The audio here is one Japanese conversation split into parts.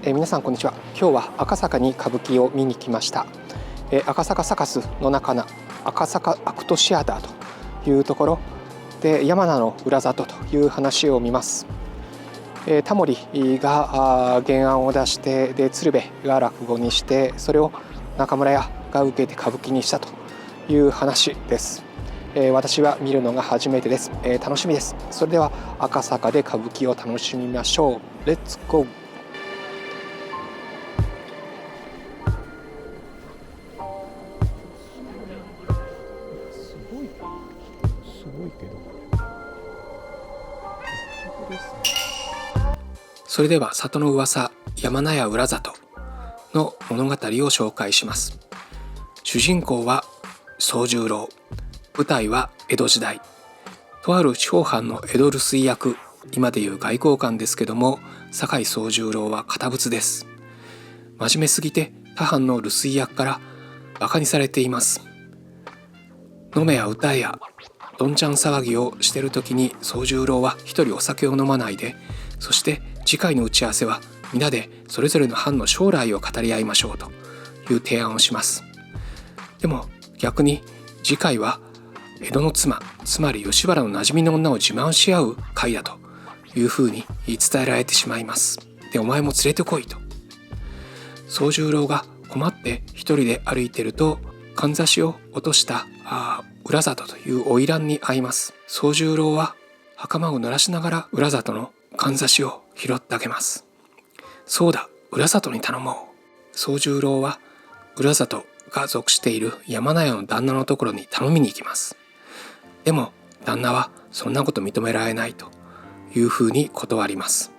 皆さんこんにちは。今日は赤坂に歌舞伎を見に来ました。赤坂サカスの中の赤坂アクトシアターというところで山名の裏里という話を見ます。タモリが原案を出して、で鶴瓶が落語にして、それを中村屋が受けて歌舞伎にしたという話です。私は見るのが初めてです。楽しみです。それでは赤坂で歌舞伎を楽しみましょう。レッツゴー。すごいけどそれでは里の噂山名屋裏里の物語を紹介します。主人公は宗十郎、舞台は江戸時代、とある地方藩の江戸留守居役、今でいう外交官ですけども、堺宗十郎は堅物です。真面目すぎて他藩の留守居役からバカにされています。飲めや歌えやどんちゃん騒ぎをしている時に宗十郎は一人お酒を飲まないで、そして次回の打ち合わせは皆でそれぞれの藩の将来を語り合いましょうという提案をします。でも逆に次回は江戸の妻、つまり吉原の馴染みの女を自慢し合う会だというふうに言い伝えられてしまいます。で、お前も連れてこいと。宗十郎が困って一人で歩いていると、かんざしを落とした裏里という花魁に会います。宗十郎は袴を濡らしながら裏里のかんざしを拾ってあげます。そうだ、裏里に頼もう。宗十郎は裏里が属している山名屋の旦那のところに頼みに行きます。でも旦那はそんなこと認められないというふうに断ります。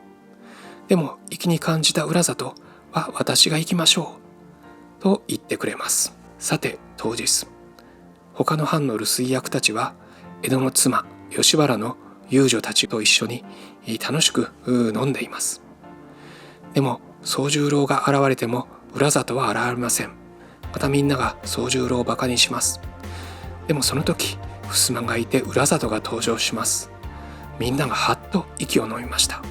でも粋に感じた裏里は私が行きましょうと言ってくれます。さて当日、他の藩の留守居役たちは江戸の妻吉原の遊女たちと一緒に楽しく飲んでいます。でも宗十郎が現れても裏里は現れません。またみんなが宗十郎をバカにします。でもその時襖がいて裏里が登場します。みんながはっと息を飲みました。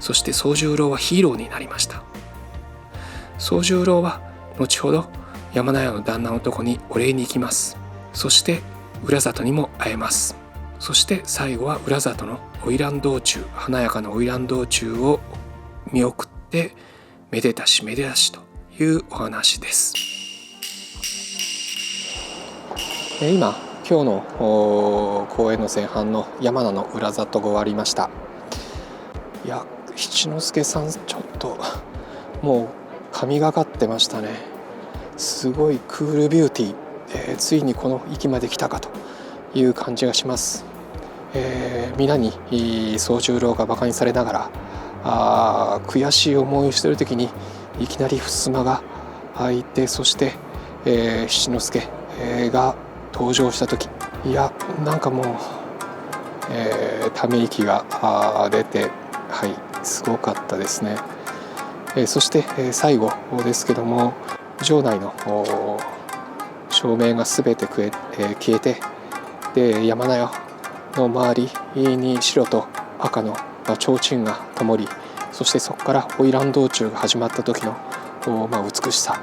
そして宗十郎はヒーローになりました。宗十郎は後ほど山名屋の旦那のとこにお礼に行きます。そして裏里にも会えます。そして最後は裏里の花魁道中、華やかな花魁道中を見送ってめでたしめでたしというお話です。今日の公演の前半の山名の裏里が終わりました。いや、七之助さんちょっともう神がかってましたね。すごいクールビューティー、ついにこの域まで来たかという感じがします。皆に宗十郎がバカにされながら悔しい思いをしている時にいきなり襖が開いて、そして、七之助、が登場した時、いやなんかもう、ため息が出て、はい、すごかったですね。そして、最後ですけども、城内の照明がすべて消えて、で山名屋の周りに白と赤の提灯が灯り、そしてそこから花魁道中が始まった時の美しさ、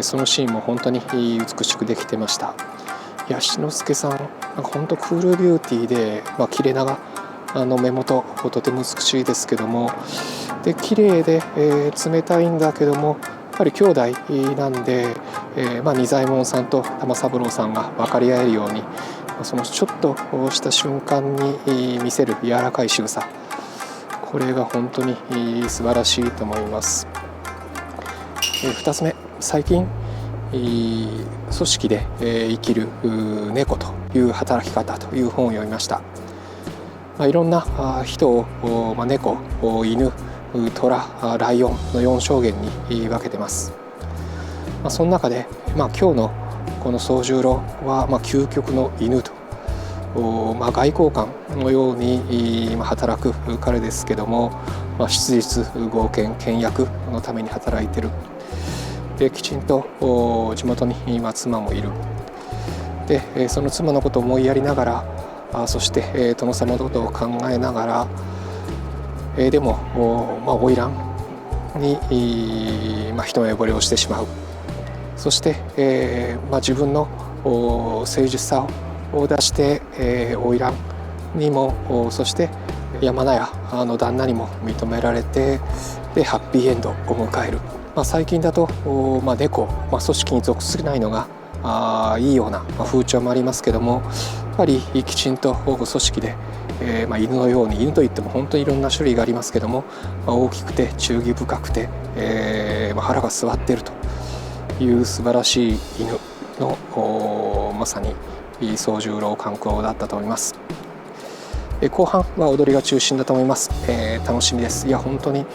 そのシーンも本当に美しくできてました。いや、七之助さんなんか本当クールビューティーで、綺麗な目元とても美しいですけども、で綺麗で、冷たいんだけどもやっぱり兄弟なんで、仁左衛門さんと玉三郎さんが分かり合えるように、そのちょっとした瞬間に見せる柔らかい仕草、これが本当に素晴らしいと思います。2つ目、最近組織で生きる猫という働き方という本を読みました。いろんな人を猫、犬、虎、ライオンの4象限に分けてます。その中で、今日のこの宗十郎は究極の犬と、外交官のように働く彼ですけども、質実剛健、倹約のために働いてる。できちんと地元に妻もいる。でその妻のことを思いやりながら、そして殿様のことを考えながら、でも花魁に、一目惚れをしてしまう。そして、自分の誠実さを出して、花魁にもそして山名屋の旦那にも認められて、でハッピーエンドを迎える。最近だと、猫、組織に属すないのがいいような風潮もありますけども、やっぱりきちんと組織で、犬のように、犬といっても本当にいろんな種類がありますけども、大きくて忠義深くて、腹が据わっているという素晴らしい犬のまさに宗十郎勘九郎だったと思います。後半は踊りが中心だと思います。楽しみです。いや本当に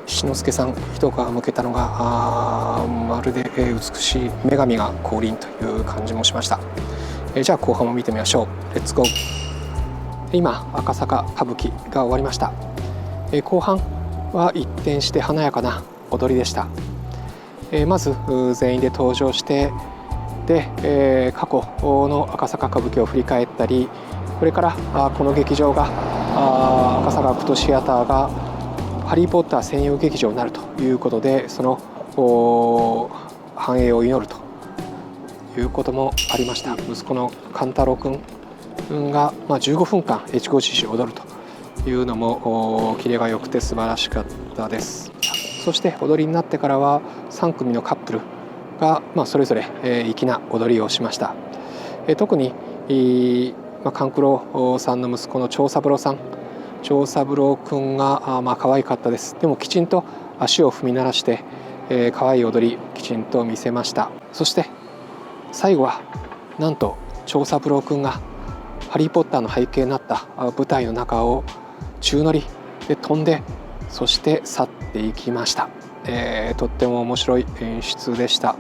七之助さん一皮むけたのがまるで美しい女神が降臨という感じもしました。じゃあ後半も見てみましょう。レッツゴー。今赤坂歌舞伎が終わりました。後半は一転して華やかな踊りでした。まず全員で登場してで、過去の赤坂歌舞伎を振り返ったり、これからこの劇場が赤坂アクトシアターがハリー・ポッター専用劇場になるということで、その繁栄を祈るということもありました。息子の勘太郎くんが15分間越後獅子を踊るというのもキレが良くて素晴らしかったです。そして踊りになってからは3組のカップルがそれぞれ粋な踊りをしました。特に勘九郎さんの息子の長三郎さん、長三郎くんが可愛かったです。でもきちんと足を踏み鳴らして可愛い踊りきちんと見せました。そして最後はなんと長三郎くんがハリー・ポッターの背景になった舞台の中を宙乗りで飛んで、そして去っていきました。とっても面白い演出でした。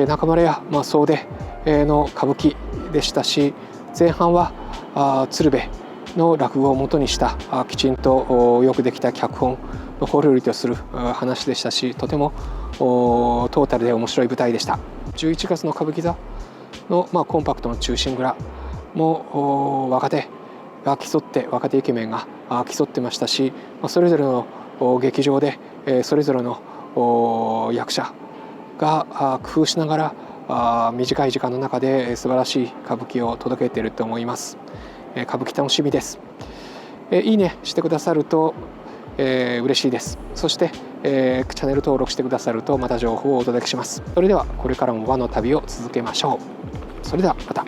中村屋総出の歌舞伎でしたし、前半は鶴瓶の落語をもとにしたきちんとよくできた脚本のほろりとする話でしたし、とてもトータルで面白い舞台でした。11月の歌舞伎座のコンパクトの忠臣蔵も若手が競って、若手イケメンが競ってましたし、それぞれの劇場でそれぞれの役者が工夫しながら短い時間の中で素晴らしい歌舞伎を届けていると思います。歌舞伎楽しみです。いいねしてくださると嬉しいです。そして、チャンネル登録してくださるとまた情報をお届けします。それではこれからも和の旅を続けましょう。それではまた。